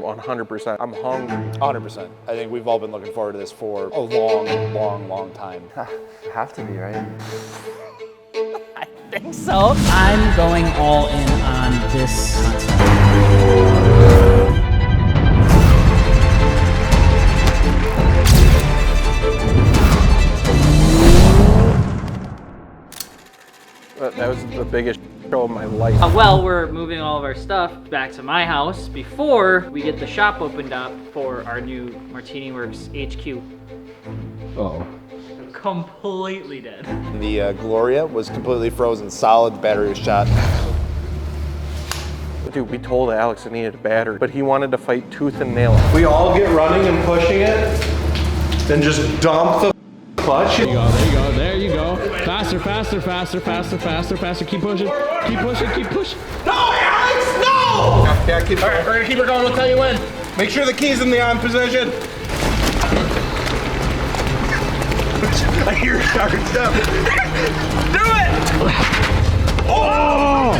100%. I'm hungry. 100%. I think we've all been looking forward to this for a long time. Have to be, right? I think so. I'm going all in on this concept. That was the biggest show of my life. Well, we're moving all of our stuff back to my house before we get the shop opened up for our new MartiniWorks HQ. Uh-oh. Completely dead. The Gloria was completely frozen solid, battery was shot. Dude, we told Alex it needed a battery, but he wanted to fight tooth and nail. We all get running and pushing it, then just dump the clutch. There you go, there you go, there you go. Faster, faster, faster, faster, faster, faster. Keep pushing, keep pushing, keep pushing. No, Alex, no! Yeah, keep, all right, we're gonna keep her going, we'll tell you when. Make sure the key's in the on position. I hear it start up. Do it! Oh!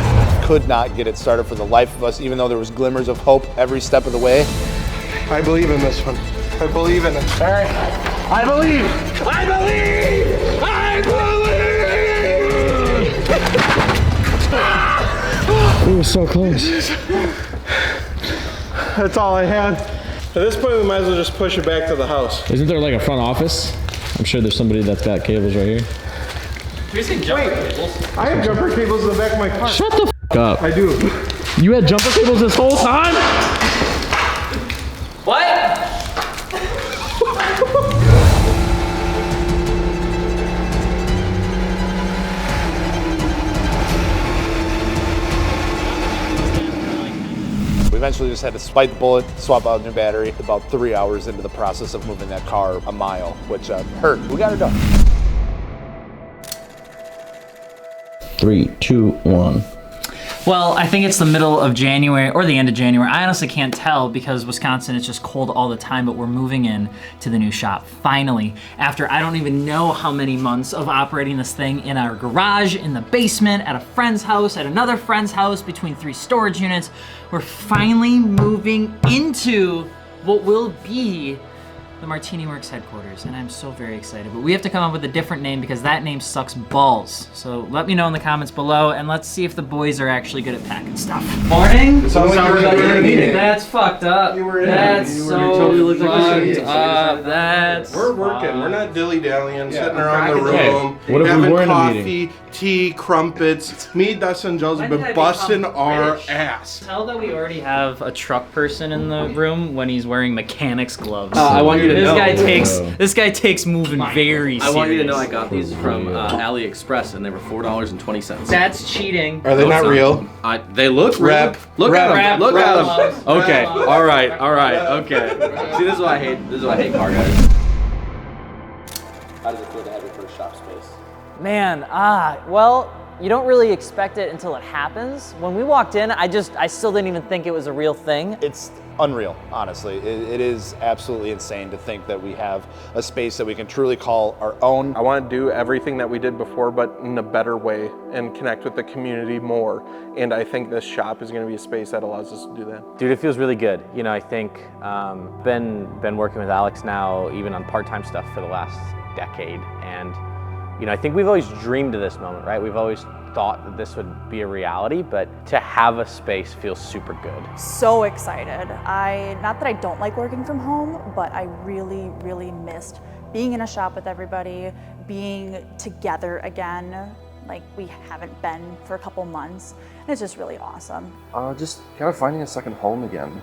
Could not get it started for the life of us, even though there was glimmers of hope every step of the way. I believe in this one. I believe in it. All right. I believe! I believe! I believe! It was so close. That's all I had. At this point, we might as well just push it back to the house. Isn't there like a front office? I'm sure there's somebody that's got cables right here. Do you think jumper cables? I have jumper cables in the back of my car. Shut the f up. I do. You had jumper cables this whole time? What? We eventually just had to bite the bullet, swap out a new battery. About 3 hours into the process of moving that car a mile, which hurt. We got it done. 3, 2, 1. Well, I think it's the middle of January or the end of January. I honestly can't tell because Wisconsin is just cold all the time, but we're moving in to the new shop. Finally, after I don't even know how many months of operating this thing in our garage, in the basement, at a friend's house, at another friend's house, between 3 storage units, we're finally moving into what will be the MartiniWorks headquarters, and I'm so very excited. But we have to come up with a different name because that name sucks balls. So let me know in the comments below, and let's see if the boys are actually good at packing stuff. Morning? It sounds like you were in a meeting. That's fucked up. You were in a That's meeting. so totally looked like a fucked shit. up. That's We're working. We're not dilly-dallying, sitting I'm around the cracking room, What if we having were in a coffee, meeting? tea, crumpets. Me, Dustin, and Joe's have When did I been become busting our British? ass. Tell that we already have a truck person in the room when he's wearing mechanics gloves. I want you to know. This guy takes moving very serious. I want you to know I got these from AliExpress and they were $4.20. That's cheating. Are they not real? They look real. Rep. Look at Rep. them. Look Rep. at them. Okay. Rep. All right. All right. Okay. See, this is what I hate. This is what I hate, car guys. How does it feel to have your first shop space? Man, well, you don't really expect it until it happens. When we walked in, I still didn't even think it was a real thing. It's unreal, honestly. It is absolutely insane to think that we have a space that we can truly call our own. I want to do everything that we did before, but in a better way and connect with the community more. And I think this shop is going to be a space that allows us to do that. Dude, it feels really good. You know, I think been working with Alex now, even on part-time stuff for the last decade. And, you know, I think we've always dreamed of this moment, right? We've always thought that this would be a reality, but to have a space feels super good. So excited. Not that I don't like working from home, but I really, really missed being in a shop with everybody, being together again, like we haven't been for a couple months. And it's just really awesome. Just kind of finding a second home again.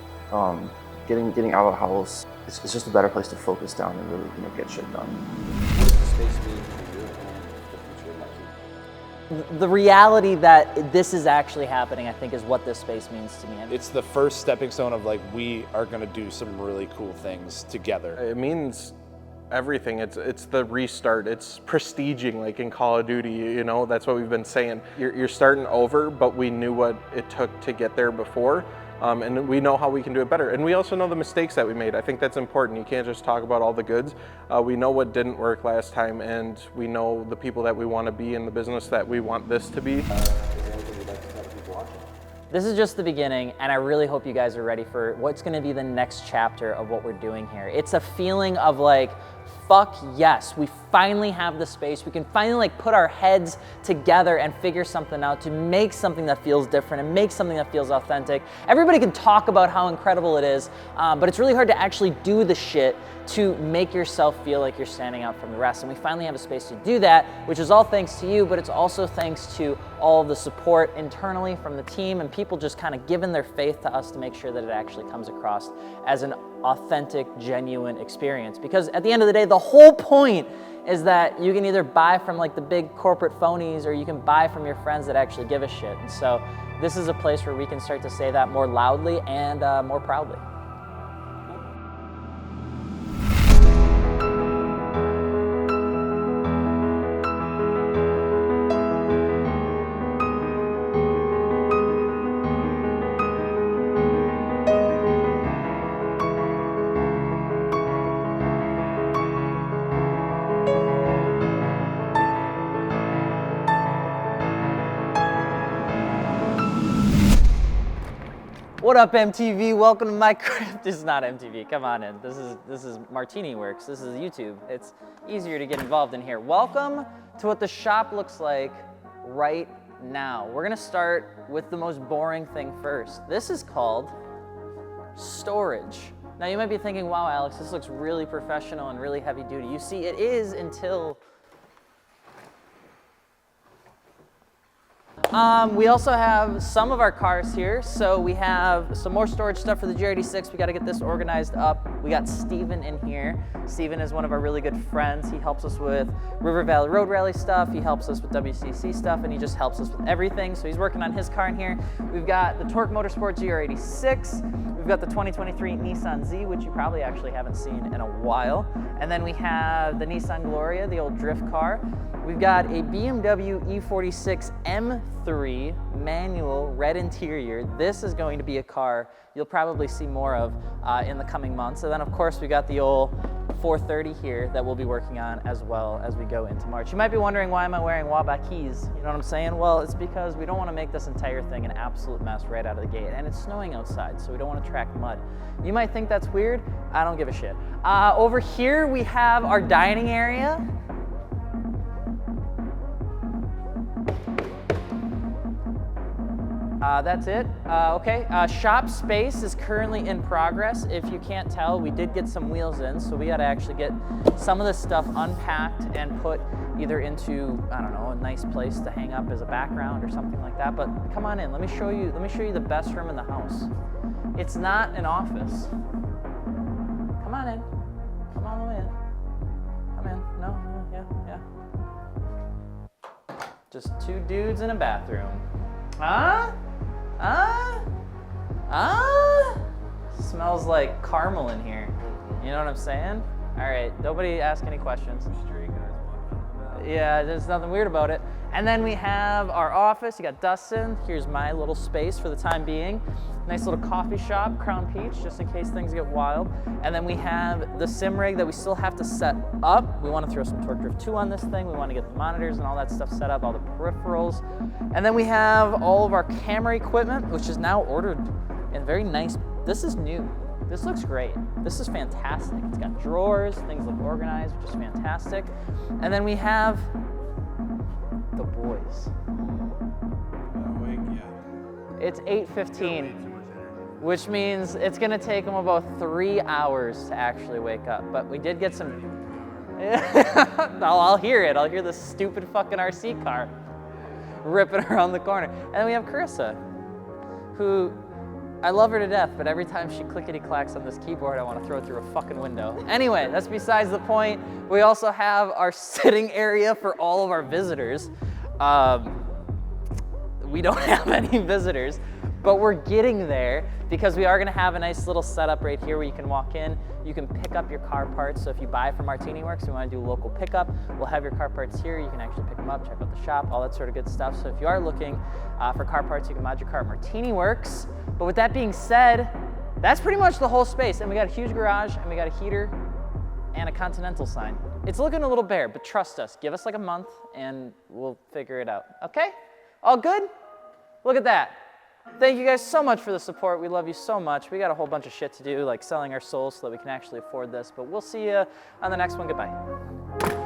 Getting out of the house. It's just a better place to focus down and really, get shit done. What does the space mean for you and the future of Martini? The reality that this is actually happening, I think, is what this space means to me. It's the first stepping stone of like, we are gonna do some really cool things together. It means everything. It's the restart. It's prestiging, like in Call of Duty, you know, that's what we've been saying. You're starting over, but we knew what it took to get there before. And we know how we can do it better. And we also know the mistakes that we made. I think that's important. You can't just talk about all the goods. We know what didn't work last time, and we know the people that we want to be in the business that we want this to be. Is there anything you'd like to tell the people watching? This is just the beginning, and I really hope you guys are ready for what's gonna be the next chapter of what we're doing here. It's a feeling of like, fuck yes, we finally have the space. We can finally like put our heads together and figure something out to make something that feels different and make something that feels authentic. Everybody can talk about how incredible it is, but it's really hard to actually do the shit to make yourself feel like you're standing out from the rest. And we finally have a space to do that, which is all thanks to you, but it's also thanks to all of the support internally from the team and people just kind of giving their faith to us to make sure that it actually comes across as an authentic, genuine experience. Because at the end of the day, the whole point is that you can either buy from like the big corporate phonies or you can buy from your friends that actually give a shit. And so this is a place where we can start to say that more loudly and more proudly. What up, MTV? Welcome to my crib. This is not MTV, come on in. This is MartiniWorks, this is YouTube. It's easier to get involved in here. Welcome to what the shop looks like right now. We're gonna start with the most boring thing first. This is called storage. Now you might be thinking, wow, Alex, this looks really professional and really heavy duty. You see, it is until we also have some of our cars here. So we have some more storage stuff for the GR86. We got to get this organized up. We got Steven in here. Steven is one of our really good friends. He helps us with River Valley Road Rally stuff. He helps us with WCC stuff, and he just helps us with everything. So he's working on his car in here. We've got the Torque Motorsport GR86. We've got the 2023 Nissan Z, which you probably actually haven't seen in a while. And then we have the Nissan Gloria, the old drift car. We've got a BMW E46 M3 manual red interior. This is going to be a car you'll probably see more of in the coming months. And then of course we got the old 430 here that we'll be working on as well as we go into March. You might be wondering, why am I wearing Wabak keys? You know what I'm saying? Well, it's because we don't want to make this entire thing an absolute mess right out of the gate. And it's snowing outside, so we don't want to track mud. You might think that's weird. I don't give a shit. Over here we have our dining area. That's it. Okay, shop space is currently in progress. If you can't tell, we did get some wheels in, so we got to actually get some of this stuff unpacked and put either into, I don't know, a nice place to hang up as a background or something like that. But come on in. Let me show you the best room in the house. It's not an office. Come on in. Come on in. Come in. No, yeah. Just two dudes in a bathroom. Smells like caramel in here. You know what I'm saying? All right, nobody ask any questions. Yeah, there's nothing weird about it. And then we have our office. You got Dustin. Here's my little space for the time being. Nice little coffee shop, Crown Peach, just in case things get wild. And then we have the sim rig that we still have to set up. We want to throw some Torque Drift 2 on this thing. We want to get the monitors and all that stuff set up, all the peripherals. And then we have all of our camera equipment, which is now ordered in very nice. This is new. This looks great. This is fantastic. It's got drawers, things look organized, which is fantastic. And then we have the boys. It's 8:15. Which means it's gonna take them about 3 hours to actually wake up. But we did get some, I'll hear it. I'll hear this stupid fucking RC car ripping around the corner. And then we have Carissa, who, I love her to death, but every time she clickety-clacks on this keyboard, I want to throw it through a fucking window. Anyway, that's besides the point. We also have our sitting area for all of our visitors. We don't have any visitors, but we're getting there because we are gonna have a nice little setup right here where you can walk in, you can pick up your car parts. So if you buy from MartiniWorks, you wanna do local pickup, we'll have your car parts here. You can actually pick them up, check out the shop, all that sort of good stuff. So if you are looking for car parts, you can mod your car at MartiniWorks. But with that being said, that's pretty much the whole space. And we got a huge garage, and we got a heater, and a Continental sign. It's looking a little bare, but trust us, give us like a month, and we'll figure it out, okay? All good? Look at that. Thank you guys so much for the support. We love you so much. We got a whole bunch of shit to do, like selling our souls so that we can actually afford this. But we'll see you on the next one. Goodbye.